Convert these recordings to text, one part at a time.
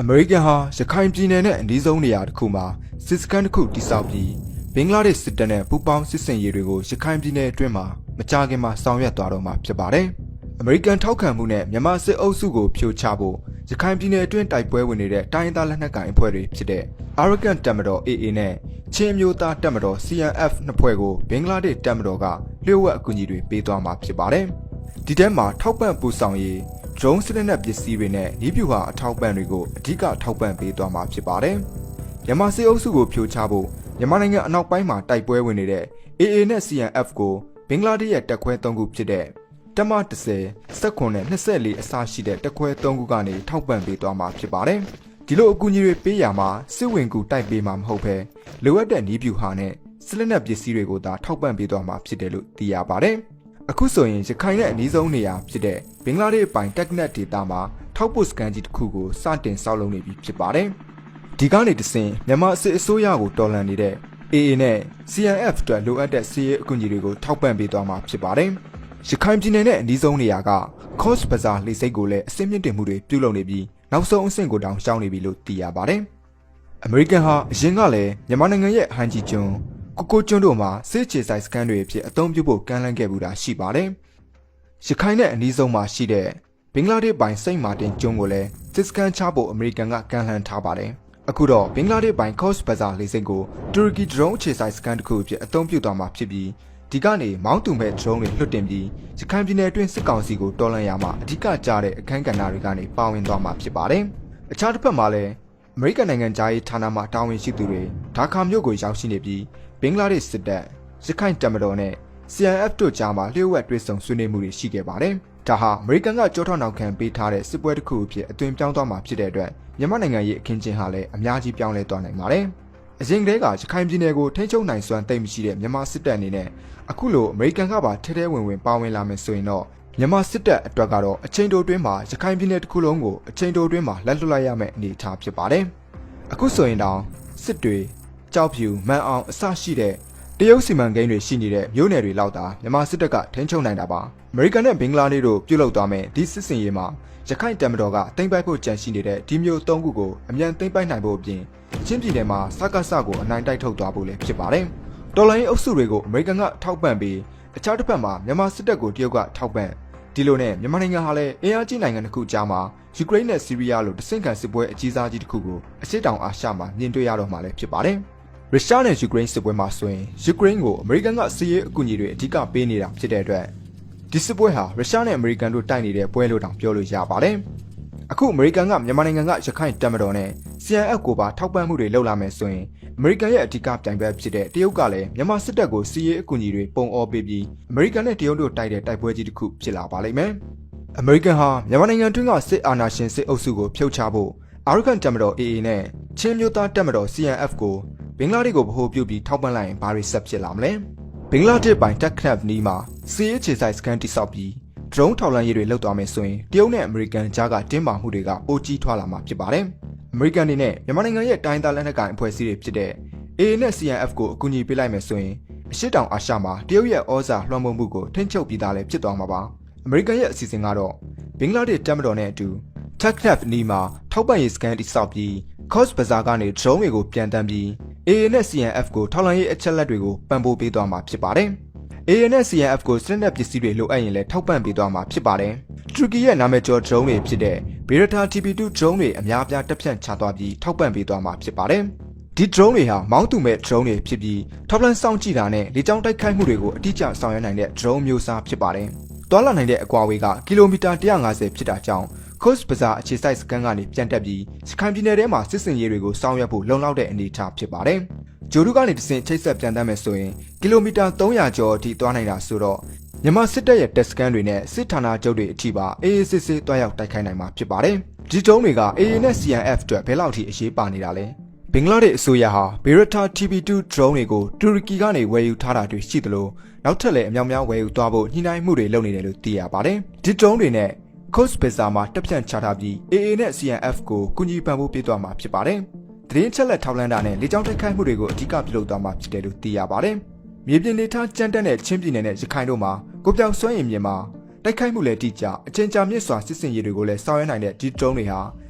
အမေရိကန်ဟာရခိုင်ပြည်နယ်နဲ့အနီးဆုံးနေရာတစ်ခုမှာစစ်စခန်းတစ်ခုတည်ဆောက်ပြီးဘင်္ဂလားဒေ့ရှ်စစ်တပ်နဲ့ပူးပေါင်းစစ်ဆင်ရေးတွေကိုရခိုင်ပြည်နယ်အတွင်းမှာမကြာခင်မှာဆောင်ရွက်သွားတော့မှာဖြစ်ပါတယ်။အမေရိကန်ထောက်ခံမှုနဲ့မြန်မာစစ်အုပ်စုကိုဖြိုချဖို့ရခိုင်ပြည်နယ်အတွင်းတိုက်ပွဲဝင်နေတဲ့တိုင်းရင်းသားလက်နက်ကိုင်အဖွဲ့တွေဖြစ်တဲ့ Arakan တပ်မတော် AA နဲ့ချင်းမျိုးသားတပ်မတော် CNF နှစ်ဖွဲ့ကိုဘင်္ဂလားဒေ့ရှ်တပ်မတော်ကလျှို့ဝှက်အကူအညီတွေပေးသွားမှာဖြစ်ပါတယ်။ဒီထဲမှာထောက်ပံ့ပူဆောင်ရေးdrone စနစ်နဲ့ပစ္စည်းတွေနဲ့ဤပြူဟာအထောက်ပံ့တွေကိုအဓိကထောက်ပံ့ပေးသွားမှာဖြစ်ပါတယ်။မြန်မာစစ်အုပ်စုကိုဖြိုချဖို့မြန်မာနိုင်ငံအနောက်ပိုင်းမှာတိုက်ပွဲဝင်နေတဲ့ AA နဲ့ CNF ကိုဘင်္ဂလားဒေ့ရှ်ရဲ့တပ်ခွဲ3ခုဖြစ်တဲ့တပ်မ10 19နဲ့24အစရှိတဲ့တပ်ခွဲ3ခုကနေထောက်ပံ့ပေးသွားမှာဖြစ်ပါတယ်။ဒီလိုအကူအညီတွေပေးရမှာစစ်ဝင်ကူတိုက်ပေးမှာမဟုတ်ဘဲလိုအပ်တဲ့ဤပြူဟာနဲ့စစ်လက်နက်ပစ္စည်းတွေကိုသာထောက်ပံ့ပေးသွားမှာဖြစ်တယ်လို့သိရပါတယ်။အခုဆိုရင်ရခိုင်နဲ့အနီးဆုံးနေရာဖြစ်တဲ့ဘင်္ဂလားဒေ့ရှ်ပိုင်တက်နက်ဒေတာမှာထောက်ပို့စကန်ကြီးတစ်ခုကိုစတင်ဆောက်လုပ်နေပြီဖြစ်ပါတယ်။ဒီကနေတဆင့်မြန်မာစစ်အစိုးရကိုတော်လှန်နေတဲ့ AA နဲ့ CNF အတွက်လိုအပ်တဲ့စစ်ရေးအကူအညီတွေကိုထောက်ပံ့ပေးသွားမှာဖြစ်ပါတယ်။ရခိုင်ပြည်နယ်နဲ့အနီးဆုံးနေရာက Coast Bazar လေဆိပ်ကိုလည်းအဆင့်မြင့်တင်မှုတွေပြုလုပ်နေပြီးနောက်ဆုံးအဆင့်ကိုတောင်ရှောင်နေပြီလို့သိရပါတယ်။အမေရိကန်ဟာအရင်ကလည်းမြန်မာနိုင်ငံရဲ့ဟန်ဂျီကျွန်းကိုကျွန်းတို့မှာစစ်ခြေဆိုင်စခန်းတွေအဖြစ်အသုံးပြုဖို့ကမ်းလှမ်းခဲ့မှုတာရှိပါတယ်။ရခိုင်နဲ့အနီးဆုံးမှာရှိတဲ့ဘင်္ဂလားဒေ့ရှ်ပိုင်စိန့်မာတင်ကျွန်းကိုလည်းစစ်စခန်းချဖို့အမေရိကန်ကကမ်းလှမ်းထားပါတယ်။အခုတော့ဘင်္ဂလားဒေ့ရှ်ပိုင် Coast Bazar လေဆိပ်ကိုတူရကီ drone ခြေဆိုင်စခန်းတစ်ခုအဖြစ်အသုံးပြုသွားမှာဖြစ်ပြီးဒီကနေမောင်းသူမဲ့ drone တွေလွှတ်တင်ပြီးရခိုင်ပြည်နယ်အတွင်းစစ်ကောင်စီကိုတော်လှန်ရမှာအဓိကကျတဲ့အခန်းကဏ္ဍတွေကနေပါဝင်သွားမှာဖြစ်ပါတယ်။အခြားတစ်ဖက်မှာလည်းအမေရိကန်နိုင်ငံသားရေးဌာနမှတာဝန်ရှိသူတွေဒါကာမြို့ကိုရောက်ရှိနေပြီးဘင်္ဂလားဒေ့ရှ်စစ်တပ်ရခိုင်တပ်မတော်နဲ့ CNF တို့ကြားမှာလျှို့ဝှက်တွဲဆုံဆွေးနွေးမှုတွေရှိခဲ့ပါတယ်။ဒါဟာအမေရိကန်ကကြောထောက်နောက်ခံပေးထားတဲ့စစ်ပွဲတစ်ခုအဖြစ်အသွင်ပြောင်းသွားမှာဖြစ်တဲ့အတွက်မြန်မာနိုင်ငံရဲ့အခင်းကျင်းဟာလည်းအများကြီးပြောင်းလဲသွားနိုင်ပါတယ်။အရင်ကတည်းကရခိုင်ပြည်နယ်ကိုထိန်းချုပ်နိုင်စွမ်းသိမ်းမရှိတဲ့မြန်မာစစ်တပ်အနေနဲ့အခုလိုအမေရိကန်ကပါထဲထဲဝင်ဝင်ပါဝင်လာမယ်ဆိုရင်တော့မြန်မာစစ်တပ်အတွက်ကတော့အချိန်တိုအတွင်းမှာရခိုင်ပြည်နယ်တစ်ခုလုံးကိုအချိန်တိုအတွင်းမှာလက်လွတ်လိုက်ရမယ့်အနေအထားဖြစ်ပါတယ်။အခုဆိုရင်တောင်စစ်တွေကြောက်ဖြူမန်အောင်အစရှိတဲ့တရုတ်စီမံကိန်းတွေရှိနေတဲ့မြို့နယ်တွေလောက်သာမြန်မာစစ်တပ်ကထိန်းချုပ်နိုင်တာပါအမေရိကန်နဲ့ဘင်္ဂလားဒေ့ရှ်တို့ပြုလုပ်သွားမယ်ဒီစစ်စင်ရေးမှာရခိုင်တပ်မတော်ကသိမ်းပိုက်ဖို့ကြံရှိနေတဲ့ဒီမျိုး၃ခုကိုအမြန်သိမ်းပိုက်နိုင်ဖို့အပြင်ချင်းပြည်နယ်မှာစကားစကိုအနိုင်တိုက်ထုတ်သွားဖို့လည်းဖြစ်ပါတယ်တော်လိုင်းအုပ်စုတွေကိုအမေရိကန်ကထောက်ပံ့ပြီးအခြားတစ်ဖက်မှာမြန်မာစစ်တပ်ကိုတရုတ်ကထောက်ပံ့ဒီလိုနဲ့မြန်မာနိုင်ငံဟာလည်းအင်အားကြီးနိုင်ငံတစ်ခုကြားမှာယူကရိန်းနဲ့ဆီးရီးယားလိုတဆင့်ခံစစ်ပွဲအကြီးစားကြီးတစ်ခုကိုအရှေ့တောင်အာရှမှာမြင်တွေ့ရတော့မှာလည်းဖြစ်ပါတယ်ရုရှားနဲ့ယူကရိန်းစစ်ပွဲမှာဆိုရင်ယူကရိန်းကိုအမေရိကန်ကစစ်ရေးအကူအညီတွေအဓိကပေးနေတာဖြစ်တဲ့အတွက်ဒီစစ်ပွဲဟာရုရှားနဲ့အမေရိကန်တို့တိုက်နေတဲ့ပွဲလို့တောင်ပြောလို့ရပါတယ်။အခုအမေရိကန်ကမြန်မာနိုင်ငံကရခိုင်တပ်မတော်နဲ့ CNF ကိုပါထောက်ပံ့မှုတွေလုပ်လာမယ်ဆိုရင်အမေရိကန်ရဲ့အဓိကပြိုင်ဘက်ဖြစ်တဲ့တရုတ်ကလည်းမြန်မာစစ်တပ်ကိုစစ်ရေးအကူအညီတွေပုံအောပေးပြီးအမေရိကန်နဲ့တရုတ်တို့တိုက်တဲ့တိုက်ပွဲကြီးတစ်ခုဖြစ်လာပါလိမ့်မယ်။အမေရိကန်ဟာမြန်မာနိုင်ငံတွင်းကစစ်အာဏာရှင်စစ်အုပ်စုကိုဖြုတ်ချဖို့အာရကန်တပ်မတော် AA နဲ့ချင်းမျိုးသားတပ်မတော် CNF ကိုဘင်္ဂလားဒေ့ရှ်ကိုဗဟိုပြုပြီးထောက်ပံ့လိုက်ရင်ဘာတွေဆက်ဖြစ်လာမလဲဘင်္ဂလားဒေ့ရှ်ပိုင်တက်ခနက်နီးမှာစစ်ရေးခြေဆိုင်စခန်းတိစောက်ပြီး drone ထောက်လှမ်းရေးတွေလုပ်သွားမယ်ဆိုရင်တရုတ်နဲ့အမေရိကန်ကြားကတင်းမာမှုတွေကပိုကြီးထွားလာမှာဖြစ်ပါတယ်အမေရိကန်အနေနဲ့မြန်မာနိုင်ငံရဲ့တိုင်းသားလက်နက်ကိုင်အဖွဲ့အစည်းတွေဖြစ်တဲ့ AA နဲ့ CNF ကိုအကူအညီပေးလိုက်မယ်ဆိုရင်အရှေ့တောင်အာရှမှာတရုတ်ရဲ့ဩဇာလွှမ်းမိုးမှုကိုထိန်းချုပ်ပြီးသားလည်းဖြစ်သွားမှာပါအမေရိကန်ရဲ့အစီအစဉ်ကတော့ဘင်္ဂလားဒေ့ရှ်တပ်မတော်နဲ့အတူတက်ခနက်နီးမှာထောက်ပံ့ရေးစခန်းတိစောက်ပြီး Coast Bazar ကနေ drone တွေကိုပြန်တန်းပြီး AA နဲ့ CNF ကိုထောက်လှမ်းရေးအချက်လက်တွေကိုပံ့ပိုးပေးသွားမှာဖြစ်ပါတယ်။ AA နဲ့ CNF ကိုစစ်တပ်ပစ္စည်းတွေလိုအပ်ရင်လည်းထောက်ပံ့ပေးသွားမှာဖြစ်ပါတယ်။တူရကီရဲ့နာမည်ကျော် drone တွေဖြစ်တဲ့ Bayraktar TB2 drone တွေအများအပြားတက်ဖြန့်ချသွားပြီးထောက်ပံ့ပေးသွားမှာဖြစ်ပါတယ်။ဒီ drone တွေဟာမောင်းသူမဲ့ drone တွေဖြစ်ပြီးထောက်လှမ်းစောင့်ကြည့်တာနဲ့လေကြောင်းတိုက်ခိုက်မှုတွေကိုအတိအကျဆောင်ရွက်နိုင်တဲ့ drone မျိုးစားဖြစ်ပါတယ်။တွာလာနိုင်တဲ့အကွာအဝေးကကီလိုမီတာ150ဖြစ်တာကြောင့်Coast Bazar အခြေစိုက်စခန်းကနေပြန်တက်ပြီးစခန်းပြည်နယ်ထဲမှာစစ်စင်ရေးတွေကိုစောင့်ရွက်ဖို့လုံလောက်တဲ့အနေအထားဖြစ်ပါတယ်။ဂျိုဒူကနေတဆင့်ချိတ်ဆက်ပြန်တတ်မယ်ဆိုရင်ကီလိုမီတာ300ကျော်အထိသွားနိုင်တာဆိုတော့မြန်မာစစ်တပ်ရဲ့တပ်စခန်းတွေနဲ့စစ်ဌာနချုပ်တွေအထိပါအေးအေးဆေးဆေးတွားရောက်တိုက်ခိုက်နိုင်မှာဖြစ်ပါတယ်။ဒီတုံးတွေက AA နဲ့ CNF အတွက်ဘယ်လောက်ထိအရေးပါနေတာလဲ။ဘင်္ဂလားဒေ့ရှ်အစိုးရဟာ Bayraktar TB2 drone တွေကိုတူရကီကနေဝယ်ယူထားတာတွေရှိသလိုနောက်ထပ်လည်းအများများဝယ်ယူသွားဖို့ညှိနှိုင်းမှုတွေလုပ်နေတယ်လို့သိရပါတယ်။ဒီတုံးတွေနဲ့Coast Bazar မှာတက်ဖြန့်ချထားပြီး AA နဲ့ CNF ကိုကူညီပံ့ပိုးပေးသွားမှာဖြစ်ပါတယ်။သတင်းချက်လက်ထောက်လှမ်းတာနဲ့လေကြောင်းတိုက်ခိုက်မှုတွေကိုအဓိကပြုလုပ်သွားမှာဖြစ်တယ်လို့သိရပါတယ်။မြေပြင်ဒေသကြမ်းတက်တဲ့ချင်းပြည်နယ်နဲ့ရခိုင်တို့မှာကိုပြောင်စွမ်းရည်မြင်မှာတိုက်ခိုက်မှုလည်းတိကျအချင်းကြာမြင့်စွာစစ်စင်ရေးတွေကိုလည်းဆောင်ရွက်နိုင်တဲ့ဒီ drone တွေဟာ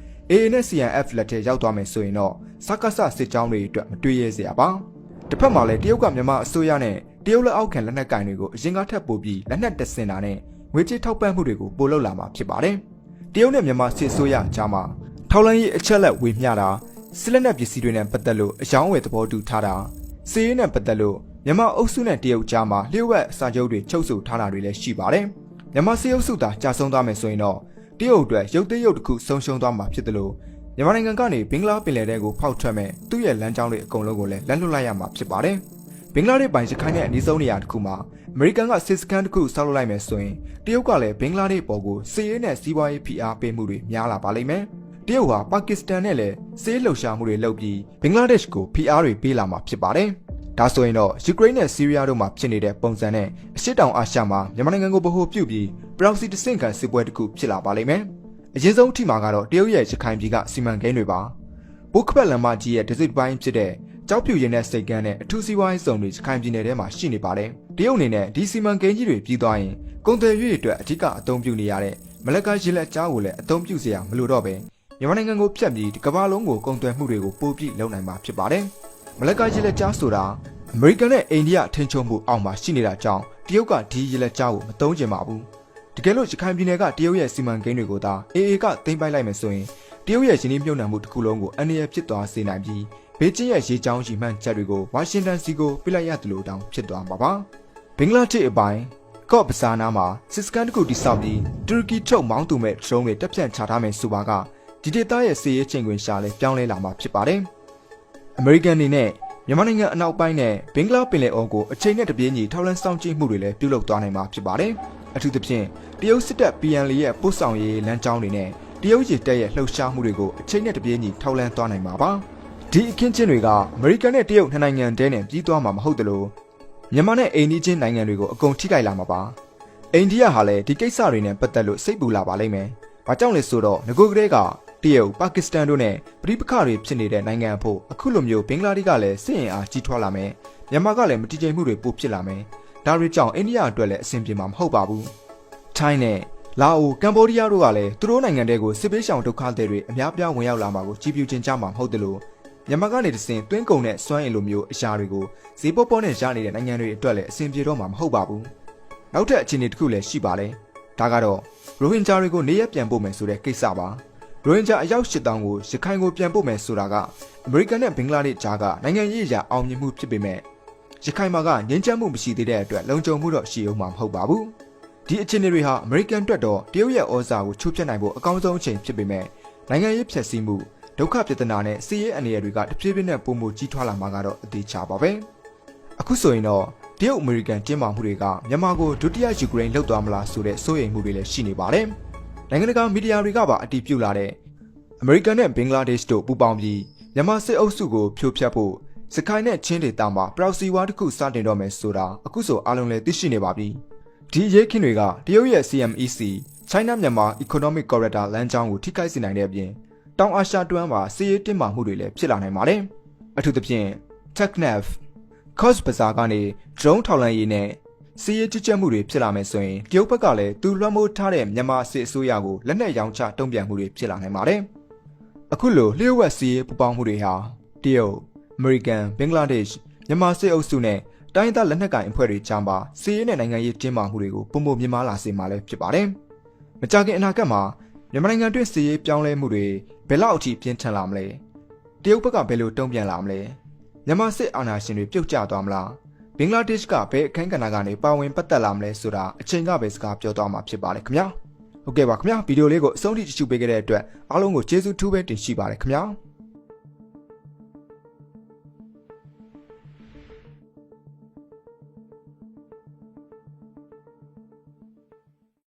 AA နဲ့ CNF လက်ထဲရောက်သွားမယ်ဆိုရင်တော့စကားဆစစ်ကြောင်းတွေအတွက်မတွေ့ရစရာပါတစ်ဖက်မှာလည်းတရုတ်ကမြန်မာအစိုးရနဲ့တရုတ်လက်အောက်ခံလက်နက်ကင်တွေကိုအရင်ကထပ်ပို့ပြီးလက်နက်တဆင်တာနဲ့ငွေကြေးထောက်ပံ့မှုတွေကိုပို့လုပ်လာမှာဖြစ်ပါတယ်တရုတ်နဲ့မြန်မာစစ်အစိုးရကြားမှာထောက်လှမ်းရေးအချက်လက်ဝေမျှတာစစ်လက်နက်ပစ္စည်းတွေနဲ့ပတ်သက်လို့အယောင်းဝယ်သဘောတူထားတာစစ်ရေးနဲ့ပတ်သက်လို့မြန်မာအုပ်စုနဲ့တရုတ်ကြားမှာလျှို့ဝှက်စာချုပ်တွေချုပ်ဆိုထားတာတွေလည်းရှိပါတယ်မြန်မာစစ်အုပ်စုသာကြာဆုံးသွားမယ်ဆိုရင်တော့တရုတ်အတွက်ရုပ်သိမ်းရုပ်တစ်ခုဆုံးရှုံးသွားမှာဖြစ်တယ်လို့မြန်မာနိုင်ငံကနေဘင်္ဂလားပင်လယ်ထဲကိုဖောက်ထွက်မဲ့သူ့ရဲ့လမ်းကြောင်းတွေအကုန်လုံးကိုလည်းလက်လွတ်လိုက်ရမှာဖြစ်ပါတယ်ဘင်္ဂလားဒေ့ရှ်ပိုင်ရခိုင်နဲ့အနီးဆုံးနေရာတစ်ခုမှာအမေရိကန်ကစစ်စခန်းတစ်ခုဆောက်လုပ်လိုက်မယ်ဆိုရင်တရုတ်ကလည်းဘင်္ဂလားဒေ့ရှ်ပေါ်ကိုစစ်ရေးနဲ့စီးပွားရေးဖိအားပေးမှုတွေများလာပါလိမ့်မယ်တရုတ်ဟာပါကစ္စတန်နဲ့လည်းစစ်လှုပ်ရှားမှုတွေလုပ်ပြီးဘင်္ဂလားဒေ့ရှ်ကိုဖိအားတွေပေးလာမှာဖြစ်ပါတယ်ဒါဆိုရင်တော့ယူကရိန်းနဲ့ဆီးရီးယားတို့မှာဖြစ်နေတဲ့ပုံစံနဲ့အရှေ့တောင်အာရှမှာမြန်မာနိုင်ငံကိုဗဟိုပြုပြီးပရောက်စီတဆင့်ခံစစ်ပွဲတစ်ခုဖြစ်လာပါလိမ့်မယ်အရင်ဆုံးအထိမှာကတော့တရုတ်ရဲ့ရခိုင်ပြည်ကစီမံကိန်းတွေပါဘိုးခပတ်လမ်းမကြီးရဲ့တစ်စိတ်ပိုင်းဖြစ်တဲ့ကြောက်ဖြူရင်တဲ့စိတ်ကန်းနဲ့အထူးစီးပွားရေးစုံတွေရခိုင်ပြည်နယ်ထဲမှာရှိနေပါတယ်တရုတ်အနေနဲ့ဒီစီမံကိန်းကြီးတွေပြီးသွားရင်ကုန်သွယ်ရေးအတွက်အဓိကအသုံးပြုနေရတဲ့မလက်ကရေလက်ကြားကိုလည်းအသုံးပြုစရာမလိုတော့ပဲမြန်မာနိုင်ငံကိုဖြတ်ပြီးဒီကမ္ဘာလုံးကိုကုန်သွယ်မှုတွေကိုပို့ပြီးလုပ်နိုင်မှာဖြစ်ပါတယ်မလက်ကရေလက်ကြားဆိုတာအမေရိကန်နဲ့အိန္ဒိယထိန်းချုပ်မှုအောက်မှာရှိနေတာကြောင့်တရုတ်ကဒီရေလက်ကြားကိုမသုံးချင်ပါဘူးတကယ်လို့ရခိုင်ပြည်နယ်ကတရုတ်ရဲ့စီမံကိန်းတွေကိုသာ AA ကသိမ်းပိုက်လိုက်မယ်ဆိုရင်တရုတ်ရဲ့ရင်းနှီးမြှုပ်နှံမှုတစ်ခုလုံးကိုအန္တရာယ်ဖြစ်သွားစေနိုင်ပြီးဘေကျင်းရဲ့ရေကြောင်းရီမှန်းချက်တွေကိုဝါရှင်တန်စီကိုပြလိုက်ရတယ်လို့တောင်းဖြစ်သွားမှာပါဘင်္ဂလားဒေ့ရှ်အပိုင်းကော့ဘဇာနာမှာစစ်စကန်တစ်ခုတိစောက်ပြီးတူရကီချုပ်မောင်းသူမဲ့ဒရုန်းတွေတက်ပြန့်ချထားမယ်ဆိုပါကဒီဒေသရဲ့စစ်ရေးချိန်ခွင်ရှာလဲပြောင်းလဲလာမှာဖြစ်ပါတယ်အမေရိကန်အနေနဲ့မြန်မာနိုင်ငံအနောက်ပိုင်းနဲ့ဘင်္ဂလားပင်လယ်အော်ကိုအချိန်နဲ့တပြေးညီထောက်လှမ်းစောင့်ကြည့်မှုတွေလည်းပြုလုပ်သွားနိုင်မှာဖြစ်ပါတယ်အထူးသဖြင့်တရုတ်စစ်တပ် PNL ရဲ့ပို့ဆောင်ရေးလမ်းကြောင်းတွေနဲ့တရုတ်ရေတပ်ရဲ့လှုပ်ရှားမှုတွေကိုအချိန်နဲ့တပြေးညီထောက်လှမ်းသွားနိုင်မှာပါဒီအခင်းချင်းတွေကအမေရိကန်နဲ့တရုတ်နှစ်နိုင်ငံတည်းနဲ့ပြီးသွားမှာမဟုတ်သလိုမြန်မာနဲ့အိန္ဒိချင်းနိုင်ငံတွေကိုအကုန်ထိခိုက်လာမှာပါအိန္ဒိယဟာလည်းဒီကိစ္စတွေနဲ့ပတ်သက်လို့စိတ်ပူလာပါလိမ့်မယ်။ဘာကြောင့်လဲဆိုတော့ငကိုကလေးကတရုတ်ပါကစ္စတန်တို့နဲ့ပြည်ပခါတွေဖြစ်နေတဲ့နိုင်ငံအဖို့အခုလိုမျိုးဘင်္ဂလားဒေ့ရှ်ကလည်းစစ်ရင်အားကြီးထွားလာမယ်။မြန်မာကလည်းမတည်ငြိမ်မှုတွေပိုဖြစ်လာမယ်။ဒါတွေကြောင့်အိန္ဒိယအတွက်လည်းအဆင်ပြေမှာမဟုတ်ပါဘူး။ထိုင်းနဲ့လာအိုကမ်ဘောဒီးယားတို့ကလည်းသူတို့နိုင်ငံတွေကိုစစ်ပေးရှောင်ဒုက္ခသည်တွေအများပြားဝင်ရောက်လာမှာကိုကြည်ပြူကျင်ကြမှာမဟုတ်တယ်လို့မြန်မာကနေတစင်တွင်းကုန်နဲ့စွမ်းအင်လိုမျိုးအရာတွေကိုဈေးပေါပေါနဲ့ရနေတဲ့နိုင်ငံတွေအတွက်လည်းအဆင်ပြေတော့မှာမဟုတ်ပါဘူး။နောက်ထပ်အခြေအနေတစ်ခုလည်းရှိပါတယ်။ဒါကတော့ရိုဟင်ဂျာတွေကိုနေရပြန်ပို့မယ်ဆိုတဲ့ကိစ္စပါ။ရိုဟင်ဂျာအယောက်8000ကိုရခိုင်ကိုပြန်ပို့မယ်ဆိုတာကအမေရိကန်နဲ့ဘင်္ဂလားဒေ့ရှ်ကြားကနိုင်ငံရေးအရာအောင်မြင်မှုဖြစ်ပေမဲ့ရခိုင်မှာကငြင်းချမ်းမှုမရှိသေးတဲ့အတွက်လုံခြုံမှုတော့ရှိအောင်မှာမဟုတ်ပါဘူး။ဒီအခြေအနေတွေဟာအမေရိကန်အတွက်တော့တရုတ်ရဲ့ဩဇာကိုချိုးဖျက်နိုင်ဖို့အကောင်းဆုံးအချိန်ဖြစ်ပေမဲ့နိုင်ငံရေးဖျက်ဆီးမှုဒုက္ခပြဿနာနဲ့စီးရဲအနေရတွေကတဖြည်းဖြည်းနဲ့ပုံမှုကြီးထွားလာမှာကတော့အသေးချပါပဲအခုဆိုရင်တော့တရုတ်အမေရိကန်ကျင်းပမှုတွေကမြန်မာကိုဒုတိယယူကရိန်းလှုပ်သွားမလားဆိုတဲ့စိုးရိမ်မှုတွေလည်းရှိနေပါတယ်နိုင်ငံတကာမီဒီယာတွေကပါအတည်ပြုလာတဲ့အမေရိကန်နဲ့ဘင်္ဂလားဒေ့ရှ်တို့ပူးပေါင်းပြီးမြန်မာစစ်အုပ်စုကိုဖြိုဖျက်ဖို့စကိုင်းနဲ့ချင်းဒေသမှာပရောက်စီဝါတစ်ခုစတင်တော့မယ်ဆိုတာအခုဆိုအားလုံးလည်းသိရှိနေပါပြီဒီရေးခင်းတွေကတရုတ်ရဲ့ CMEC China Myanmar Economic Corridor လမ်းကြောင်းကိုထိခိုက်စေနိုင်တဲ့အပြင်တောင်အာရှတွင်းမှာစစ်ရေးတင်းမာမှုတွေလည်းဖြစ်လာနိုင်ပါတယ်အထူးသဖြင့် Technaf Coast Bazaar ကနေ drone ထောက်လှမ်းရေးနဲ့စစ်ရေးကြီးကြပ်မှုတွေဖြစ်လာမယ်ဆိုရင်တရုတ်ဘက်ကလည်းသူလွှမ်းမိုးထားတဲ့မြန်မာစစ်အစိုးရကိုလက်နက်ရောင်းချတုံ့ပြန်မှုတွေဖြစ်လာနိုင်ပါတယ်အခုလိုလျှို့ဝှက်စစ်ရေးပူးပေါင်းမှုတွေဟာတရုတ်အမေရိကန်ဘင်္ဂလားဒေ့ရှ်မြန်မာစစ်အုပ်စုနဲ့တိုင်းဒေသလက်နက်ကိုင်အဖွဲ့တွေကြားမှာစစ်ရေးနဲ့နိုင်ငံရေးတင်းမာမှုတွေကိုပုံပုံမြင်မာလာစေမှာလည်းဖြစ်ပါတယ်မကြာခင်အနာဂတ်မှာမြန်မာနိုင်ငံတွင်းစစ်ရေးပြောင်းလဲမှုတွေဘယ်လောက်အထိပြင်းထန်လာမလဲတရုတ်ဘက်ကဘယ်လိုတုံ့ပြန်လာမလဲမြန်မာစစ်အာဏာရှင်တွေပြုတ်ကျသွားမလားဘင်္ဂလားဒေ့ရှ်ကဘယ်အခန်းကဏ္ဍကနေပါဝင်ပတ်သက်လာမလဲဆိုတာအချိန်ကပဲစကားပြောသွားမှာဖြစ်ပါတယ်ခင်ဗျာဟုတ်ကဲ့ပါခင်ဗျာဗီဒီယိုလေးကိုအဆုံးထိကြည့်ရှုပေးခဲ့တဲ့အတွက်အားလုံးကိုကျေးဇူးထူးပဲတင်ရှိပါတယ်ခင်ဗျာ